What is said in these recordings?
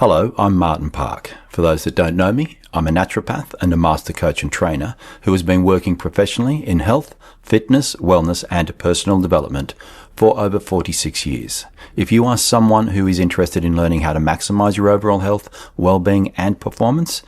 Hello, I'm Martin Park. For those that don't know me, I'm a naturopath and a master coach and trainer who has been working professionally in health, fitness, wellness and personal development for over 46 years. If you are someone who is interested in learning how to maximize your overall health, well-being and performance,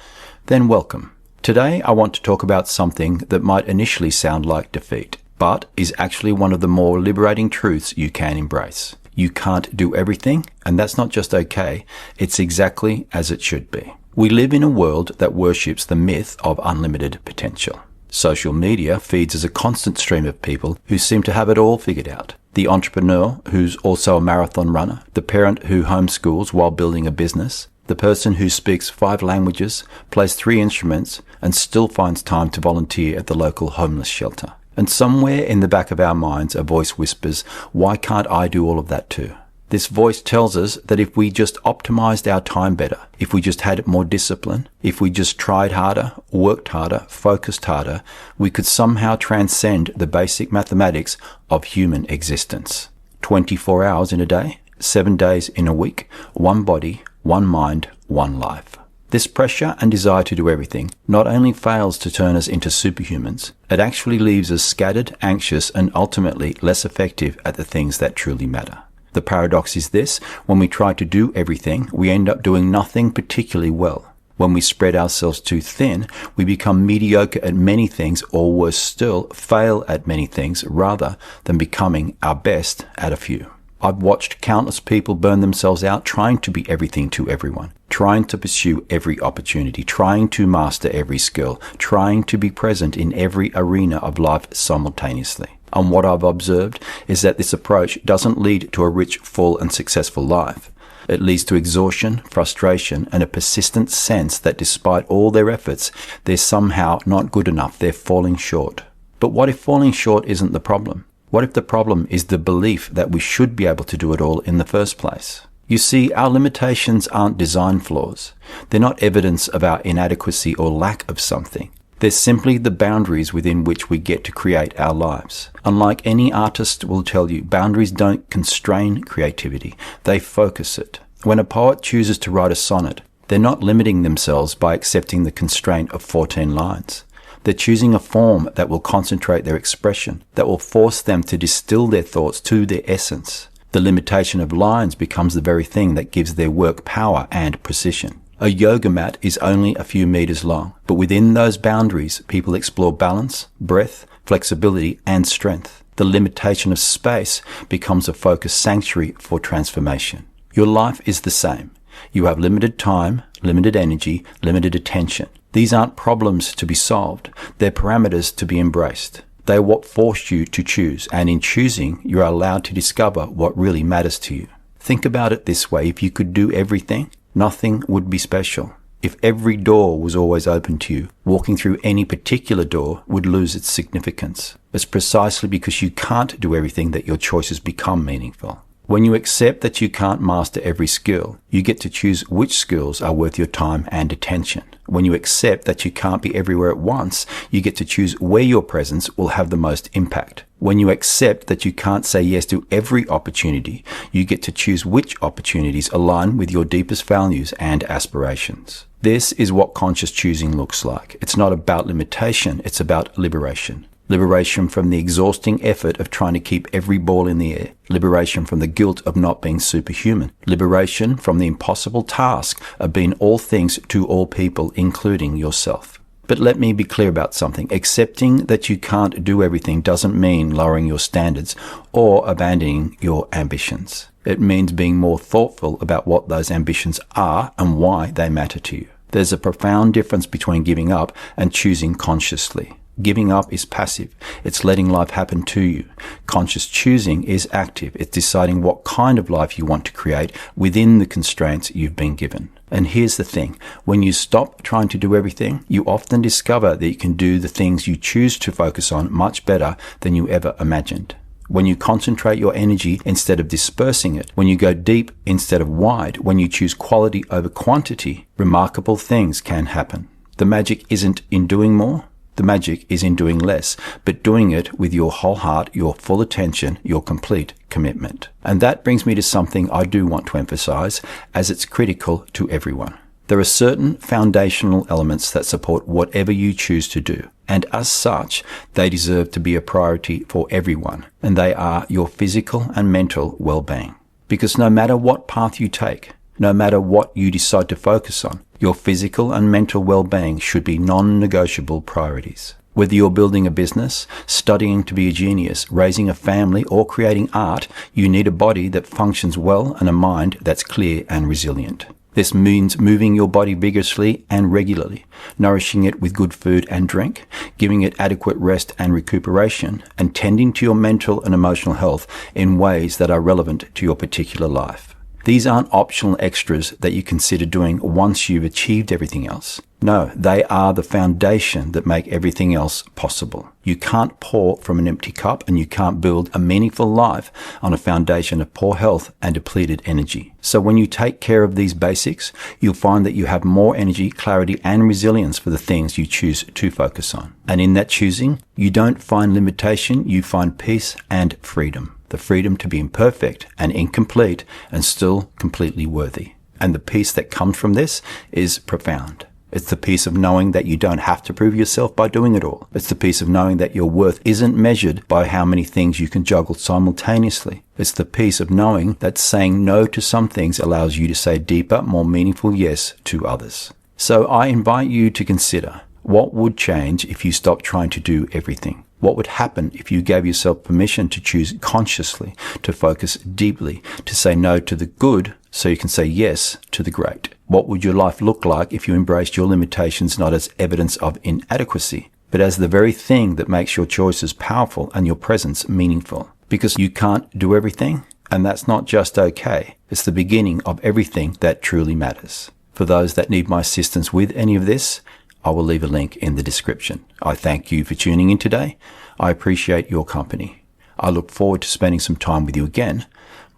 then welcome. Today I want to talk about something that might initially sound like defeat, but is actually one of the more liberating truths you can embrace. You can't do everything, and that's not just okay, it's exactly as it should be. We live in a world that worships the myth of unlimited potential. Social media feeds us a constant stream of people who seem to have it all figured out. The entrepreneur who's also a marathon runner, the parent who homeschools while building a business, the person who speaks 5 languages, plays 3 instruments, and still finds time to volunteer at the local homeless shelter. And somewhere in the back of our minds, a voice whispers, why can't I do all of that too? This voice tells us that if we just optimized our time better, if we just had more discipline, if we just tried harder, worked harder, focused harder, we could somehow transcend the basic mathematics of human existence. 24 hours in a day, 7 days in a week, one body, one mind, one life. This pressure and desire to do everything not only fails to turn us into superhumans, it actually leaves us scattered, anxious, and ultimately less effective at the things that truly matter. The paradox is this: when we try to do everything, we end up doing nothing particularly well. When we spread ourselves too thin, we become mediocre at many things, or worse still, fail at many things rather than becoming our best at a few. I've watched countless people burn themselves out trying to be everything to everyone, trying to pursue every opportunity, trying to master every skill, trying to be present in every arena of life simultaneously. And what I've observed is that this approach doesn't lead to a rich, full and successful life. It leads to exhaustion, frustration, and a persistent sense that despite all their efforts, they're somehow not good enough, they're falling short. But what if falling short isn't the problem? What if the problem is the belief that we should be able to do it all in the first place? You see, our limitations aren't design flaws. They're not evidence of our inadequacy or lack of something. They're simply the boundaries within which we get to create our lives. Unlike any artist will tell you, boundaries don't constrain creativity, they focus it. When a poet chooses to write a sonnet, they're not limiting themselves by accepting the constraint of 14 lines. They're choosing a form that will concentrate their expression, that will force them to distill their thoughts to their essence. The limitation of lines becomes the very thing that gives their work power and precision. A yoga mat is only a few meters long, but within those boundaries, people explore balance, breath, flexibility, and strength. The limitation of space becomes a focused sanctuary for transformation. Your life is the same. You have limited time, limited energy, limited attention. These aren't problems to be solved. They're parameters to be embraced. They're what forced you to choose, and in choosing, you're allowed to discover what really matters to you. Think about it this way: if you could do everything, nothing would be special. If every door was always open to you, walking through any particular door would lose its significance. It's precisely because you can't do everything that your choices become meaningful. When you accept that you can't master every skill, you get to choose which skills are worth your time and attention. When you accept that you can't be everywhere at once, you get to choose where your presence will have the most impact. When you accept that you can't say yes to every opportunity, you get to choose which opportunities align with your deepest values and aspirations. This is what conscious choosing looks like. It's not about limitation, it's about liberation. Liberation from the exhausting effort of trying to keep every ball in the air. Liberation from the guilt of not being superhuman. Liberation from the impossible task of being all things to all people, including yourself. But let me be clear about something. Accepting that you can't do everything doesn't mean lowering your standards or abandoning your ambitions. It means being more thoughtful about what those ambitions are and why they matter to you. There's a profound difference between giving up and choosing consciously. Giving up is passive. It's letting life happen to you. Conscious choosing is active. It's deciding what kind of life you want to create within the constraints you've been given. And here's the thing. When you stop trying to do everything, you often discover that you can do the things you choose to focus on much better than you ever imagined. When you concentrate your energy instead of dispersing it, when you go deep instead of wide, when you choose quality over quantity, remarkable things can happen. The magic isn't in doing more. The magic is in doing less, but doing it with your whole heart, your full attention, your complete commitment. And that brings me to something I do want to emphasize, as it's critical to everyone. There are certain foundational elements that support whatever you choose to do, and as such, they deserve to be a priority for everyone, and they are your physical and mental well-being. Because no matter what path you take, no matter what you decide to focus on, your physical and mental well-being should be non-negotiable priorities. Whether you're building a business, studying to be a genius, raising a family, or creating art, you need a body that functions well and a mind that's clear and resilient. This means moving your body vigorously and regularly, nourishing it with good food and drink, giving it adequate rest and recuperation, and tending to your mental and emotional health in ways that are relevant to your particular life. These aren't optional extras that you consider doing once you've achieved everything else. No, they are the foundation that make everything else possible. You can't pour from an empty cup, and you can't build a meaningful life on a foundation of poor health and depleted energy. So when you take care of these basics, you'll find that you have more energy, clarity, and resilience for the things you choose to focus on. And in that choosing, you don't find limitation, you find peace and freedom. The freedom to be imperfect and incomplete and still completely worthy. And the peace that comes from this is profound. It's the peace of knowing that you don't have to prove yourself by doing it all. It's the peace of knowing that your worth isn't measured by how many things you can juggle simultaneously. It's the peace of knowing that saying no to some things allows you to say deeper, more meaningful yes to others. So I invite you to consider, what would change if you stopped trying to do everything? What would happen if you gave yourself permission to choose consciously, to focus deeply, to say no to the good so you can say yes to the great? What would your life look like if you embraced your limitations not as evidence of inadequacy, but as the very thing that makes your choices powerful and your presence meaningful? Because you can't do everything, and that's not just okay. It's the beginning of everything that truly matters. For those that need my assistance with any of this, I will leave a link in the description. I thank you for tuning in today. I appreciate your company. I look forward to spending some time with you again.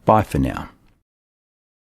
Bye for now.